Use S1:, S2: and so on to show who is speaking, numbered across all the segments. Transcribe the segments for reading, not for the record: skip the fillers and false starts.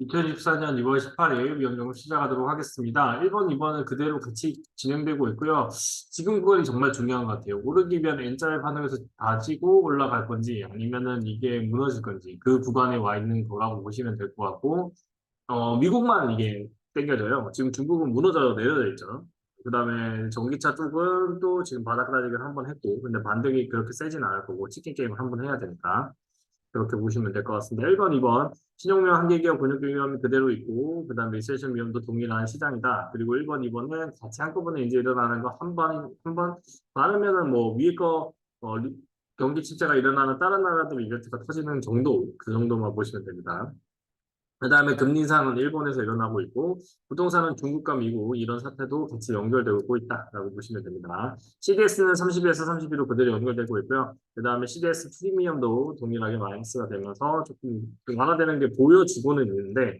S1: 2024년 2월 18일 위원정을 시작하도록 하겠습니다. 1번, 2번은 그대로 같이 진행되고 있고요. 지금 구간이 정말 중요한 것 같아요. 오르기 위한 N자를 반응해서 다지고 올라갈 건지 아니면은 이게 무너질 건지 그 구간에 와 있는 거라고 보시면 될 것 같고, 미국만 이게 땡겨져요. 지금 중국은 무너져 내려져 있죠. 그 다음에 전기차 쪽은 또 지금 바닥다지기를 한번 했고, 근데 반등이 그렇게 세진 않을 거고, 치킨 게임을 한번 해야 되니까. 그렇게 보시면 될 것 같습니다. 1번, 2번. 신용위험 한계기업 권역비 위험이 그대로 있고, 그 다음에 리세션 위험도 동일한 시장이다. 그리고 1번, 2번은 같이 한꺼번에 이제 일어나는 거 한 번, 많으면은 뭐 위에 거, 경기 침체가 일어나는 다른 나라들 이벤트가 터지는 정도, 그 정도만 보시면 됩니다. 그 다음에 금리 인상은 일본에서 일어나고 있고, 부동산은 중국과 미국 이런 사태도 같이 연결되고 있다라고 보시면 됩니다. CDS는 30에서 31로 그대로 연결되고 있고요. 그 다음에 CDS 프리미엄도 동일하게 마이너스가 되면서 조금 완화되는 게 보여지고는 있는데,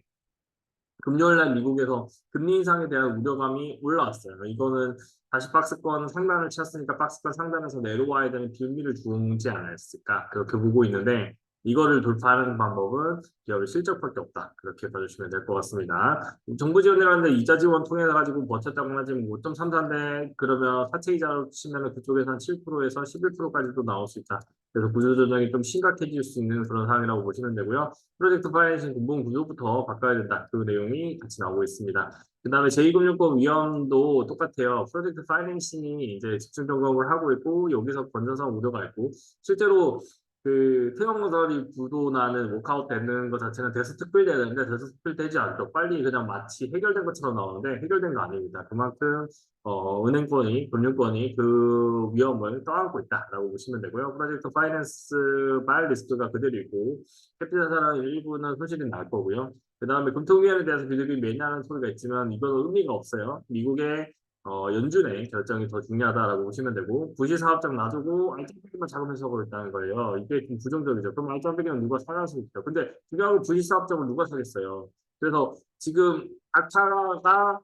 S1: 금요일 날 미국에서 금리 인상에 대한 우려감이 올라왔어요. 이거는 다시 박스권 상단을 쳤으니까 박스권 상단에서 내려와야 되는 빌미를 주지 않았을까 그렇게 보고 있는데 이거를 돌파하는 방법은 기업의 실적밖에 없다. 그렇게 봐주시면 될 것 같습니다. 정부 지원이라는데 이자 지원 통해 가지고 버텼다고 하지만 5.33대 그러면 사채 이자로 치면 그쪽에서 한 7%에서 11%까지도 나올 수 있다. 그래서 구조조정이 좀 심각해질 수 있는 그런 상황이라고 보시면 되고요. 프로젝트 파이낸싱 근본 구조부터 바꿔야 된다. 그 내용이 같이 나오고 있습니다. 그 다음에 제2금융권 위험도 똑같아요. 프로젝트 파이낸싱이 이제 집중 점검을 하고 있고 여기서 건전성 우려가 있고 실제로 그 태형건설이 부도나는 워크아웃 되는 것 자체는 대수 특별돼야 되는데 대수 특별되지 않죠. 빨리 그냥 마치 해결된 것처럼 나오는데 해결된 거 아닙니다. 그만큼 은행권이 금융권이 그 위험을 떠안고 있다라고 보시면 되고요. 프로젝트 파이낸스 말 리스크가 그대로 있고 캐피탈 자산은 일부는 손실이 날 거고요. 그 다음에 금통위원회에 대해서 비둘기 매니아는 소리가 있지만 이건 의미가 없어요. 미국의 연준의 결정이 더 중요하다라고 보시면 되고 부시 사업장 놔두고 알짜배기만 잡으면서 하고 있다는 거예요. 이게 좀 부정적이죠. 그럼 알짜배기는 누가 사갈 수 있죠. 근데 중요한 건 부시 사업장을 누가 사겠어요. 그래서 지금 아차가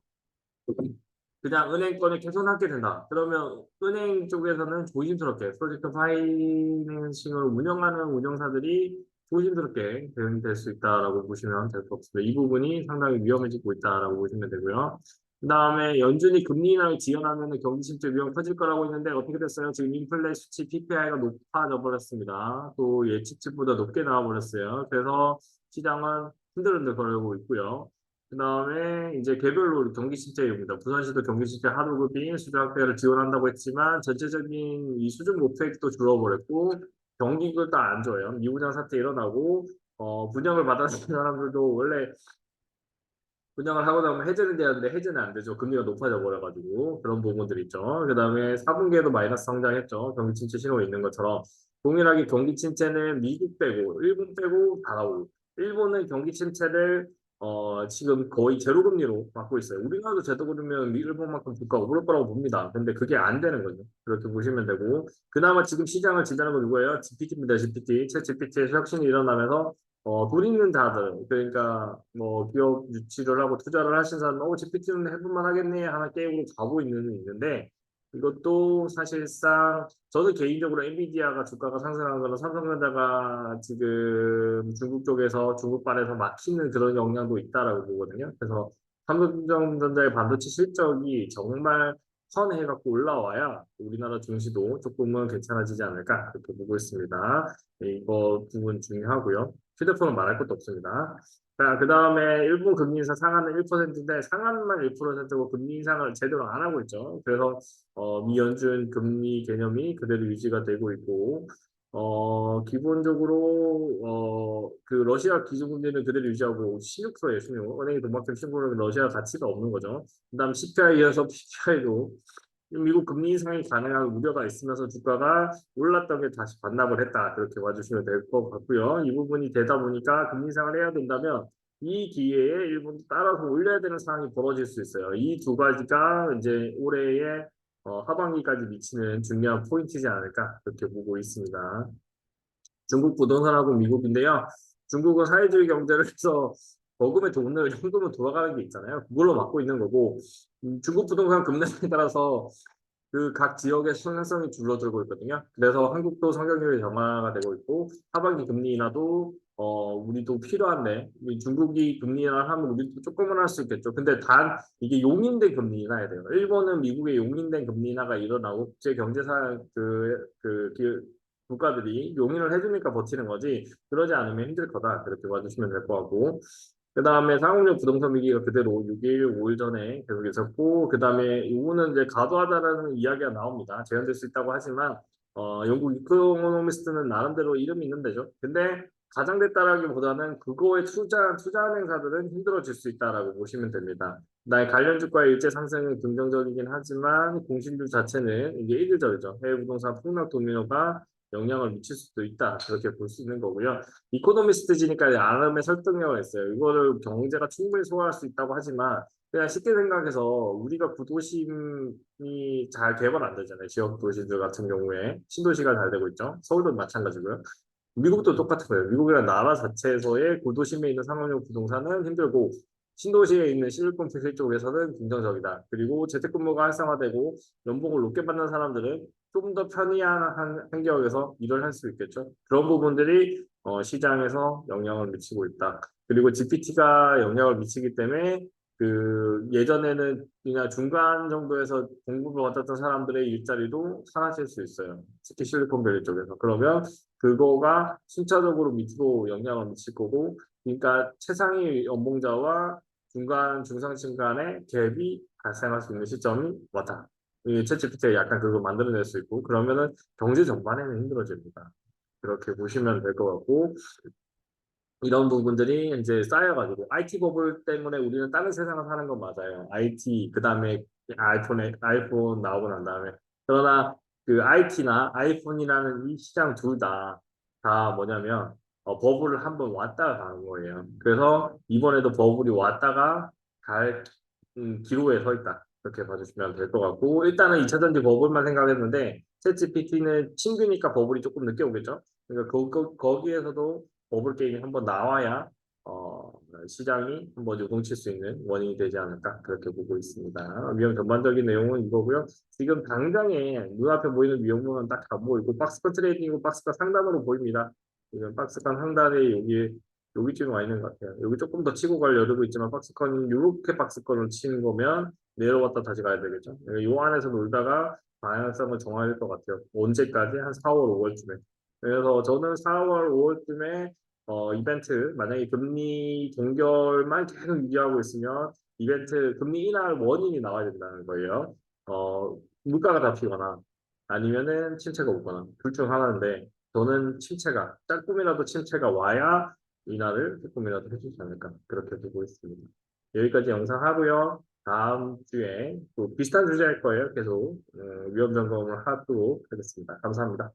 S1: 그냥 은행권을 개선하게 된다. 그러면 은행 쪽에서는 조심스럽게 프로젝트 파이낸싱을 운영하는 운영사들이 조심스럽게 대응될 수 있다라고 보시면 될 것 같습니다. 이 부분이 상당히 위험해지고 있다라고 보시면 되고요. 그다음에 연준이 금리 인하를 지연하면 경기 침체 위험 커질 거라고 했는데 어떻게 됐어요? 지금 인플레 수치 PPI가 높아져 버렸습니다. 또 예측치보다 높게 나와 버렸어요. 그래서 시장은 흔들흔들 거리고 있고요. 그 다음에 이제 개별로 경기 침체입니다. 부산시도 경기 침체 하도급이 수준 확대를 지원한다고 했지만 전체적인 이 수준 목표액도 줄어버렸고 경기가 안 좋아요. 미부장 사태 일어나고 분양을 받았는 사람들도 원래 분양을 하고 나면 해제는 돼야 되는데 해제는 안 되죠. 금리가 높아져 버려가지고 그런 부분들이 있죠. 그 다음에 4분기에도 마이너스 성장했죠. 경기 침체 신호가 있는 것처럼 동일하게 경기 침체는 미국 빼고 일본 빼고 다 나오고 일본은 경기 침체를 지금 거의 제로 금리로 막고 있어요. 우리나라도 제로 금리면 일본만큼 주가가 오를 거라고 봅니다. 근데 그게 안 되는 거죠. 그렇게 보시면 되고 그나마 지금 시장을 지배하는 건 누구예요? GPT입니다. GPT. 챗 GPT에서 혁신이 일어나면서 돈 있는 자들, 그러니까 뭐 기업 유치를 하고 투자를 하신 사람, GPT는 해볼만 하겠네 하는 게임으로 가고 있는데 이것도 사실상 저는 개인적으로 엔비디아가 주가가 상승한 거는 삼성전자가 지금 중국 쪽에서 중국발에서 막히는 그런 영향도 있다라고 보거든요. 그래서 삼성전자의 반도체 실적이 정말 선해갖고 올라와야 우리나라 증시도 조금은 괜찮아지지 않을까 그렇게 보고 있습니다. 네, 이거 부분 중요하고요. 휴대폰은 말할 것도 없습니다. 자, 그 다음에 일본 금리 인상 상한은 1%인데 상한만 1%고 금리 인상을 제대로 안 하고 있죠. 그래서 미연준 금리 개념이 그대로 유지가 되고 있고 기본적으로 그 러시아 기준금리는 그대로 유지하고 16%예요. 16. 은행이 돈 받기 신고는 러시아 가치가 없는 거죠. 그다음 CPI 이어서 PPI도 미국 금리 인상이 가능한 우려가 있으면서 주가가 올랐던 게 다시 반납을 했다. 그렇게 봐주시면 될 것 같고요. 이 부분이 되다 보니까 금리 인상을 해야 된다면 이 기회에 일본도 따라서 올려야 되는 상황이 벌어질 수 있어요. 이 두 가지가 이제 올해의 하반기까지 미치는 중요한 포인트지 않을까 그렇게 보고 있습니다. 중국 부동산하고 미국인데요. 중국은 사회주의 경제를 해서 버금의 돈을 현금으로 돌아가는 게 있잖아요. 그걸로 막고 있는 거고 중국 부동산 급락에 따라서 그 각 지역의 성장성이 줄어들고 있거든요. 그래서 한국도 성장률이 정화가 되고 있고 하반기 금리 인하도 우리도 필요한데, 중국이 금리 인하하면 우리도 조금은 할 수 있겠죠. 근데 단, 이게 용인된 금리 인하야 돼요. 일본은 미국의 용인된 금리 인하가 일어나고, 국제 경제상 국가들이 용인을 해주니까 버티는 거지, 그러지 않으면 힘들 거다. 그렇게 봐주시면 될 것 같고. 그 다음에 상업용 부동산 위기가 그대로 6일, 5일 전에 계속 있었고, 그 다음에 이거는 이제 과도하다라는 이야기가 나옵니다. 재현될 수 있다고 하지만, 영국 이코노미스트는 나름대로 이름이 있는 데죠. 근데 가장됐다라기보다는 그거에 투자한 행사들은 힘들어질 수 있다라고 보시면 됩니다. 나의 관련 주가의 일제 상승은 긍정적이긴 하지만 공신주 자체는 이게 이질적이죠. 해외 부동산 폭락 도미노가 영향을 미칠 수도 있다. 그렇게 볼 수 있는 거고요. 이코노미스트지니까 나름의 설득력을 했어요. 이거를 경제가 충분히 소화할 수 있다고 하지만 그냥 쉽게 생각해서 우리가 구도심이 잘 개발 안 되잖아요. 지역 도시들 같은 경우에 신도시가 잘 되고 있죠. 서울도 마찬가지고요. 미국도 똑같은 거예요. 미국이라는 나라 자체에서의 구도심에 있는 상업용 부동산은 힘들고 신도시에 있는 실리콘밸리 쪽에서는 긍정적이다. 그리고 재택근무가 활성화되고 연봉을 높게 받는 사람들은 좀 더 편리한 환경에서 일을 할 수 있겠죠. 그런 부분들이 시장에서 영향을 미치고 있다. 그리고 GPT가 영향을 미치기 때문에 그 예전에는 그냥 중간 정도에서 공급을 받았던 사람들의 일자리도 사라질 수 있어요. 특히 실리콘밸리 쪽에서. 그러면 그거가 순차적으로 밑으로 영향을 미칠 거고, 그러니까 최상위 연봉자와 중간 중상층 간의 갭이 발생할 수 있는 시점이 왔다. 이 챗GPT가 약간 그걸 만들어낼 수 있고, 그러면은 경제 전반에는 힘들어집니다. 그렇게 보시면 될 것 같고, 이런 부분들이 이제 쌓여가지고 IT 버블 때문에 우리는 다른 세상을 사는 건 맞아요. IT 그다음에 아이폰 나오고 난 다음에 그러나 그 IT나 아이폰이라는 이 시장 둘 다 뭐냐면 버블을 한번 왔다가 가는 거예요. 그래서 이번에도 버블이 왔다가 갈 기로에 서 있다. 그렇게 봐주시면 될 것 같고 일단은 2차전지 버블만 생각했는데 챗GPT는 신규니까 버블이 조금 늦게 오겠죠. 그러니까 거기에서도 버블 게임이 한번 나와야 어, 시장이 한번 요동칠 수 있는 원인이 되지 않을까 그렇게 보고 있습니다. 위험 전반적인 내용은 이거고요. 지금 당장에 눈앞에 보이는 위험은 딱 안 보이고 박스권 트레이딩이고 박스권 상단으로 보입니다. 지금 박스권 상단에 여기쯤에 와 있는 것 같아요. 여기 조금 더 치고 갈 여유도 있지만 박스권이 이렇게 박스권을 치는 거면 내려갔다 다시 가야 되겠죠. 이 안에서 놀다가 방향성을 정해야 될 것 같아요. 언제까지? 한 4월, 5월쯤에. 그래서 저는 4월, 5월쯤에 이벤트, 만약에 금리 동결만 계속 유지하고 있으면 이벤트, 금리 인하 원인이 나와야 된다는 거예요. 물가가 잡히거나 아니면은 침체가 오거나 둘 중 하나인데 저는 침체가, 조금이라도 침체가 와야 인하를 조금이라도 해주지 않을까 그렇게 보고 있습니다. 여기까지 영상 하고요. 다음 주에 또 비슷한 주제 할 거예요. 계속 위험 점검을 하도록 하겠습니다. 감사합니다.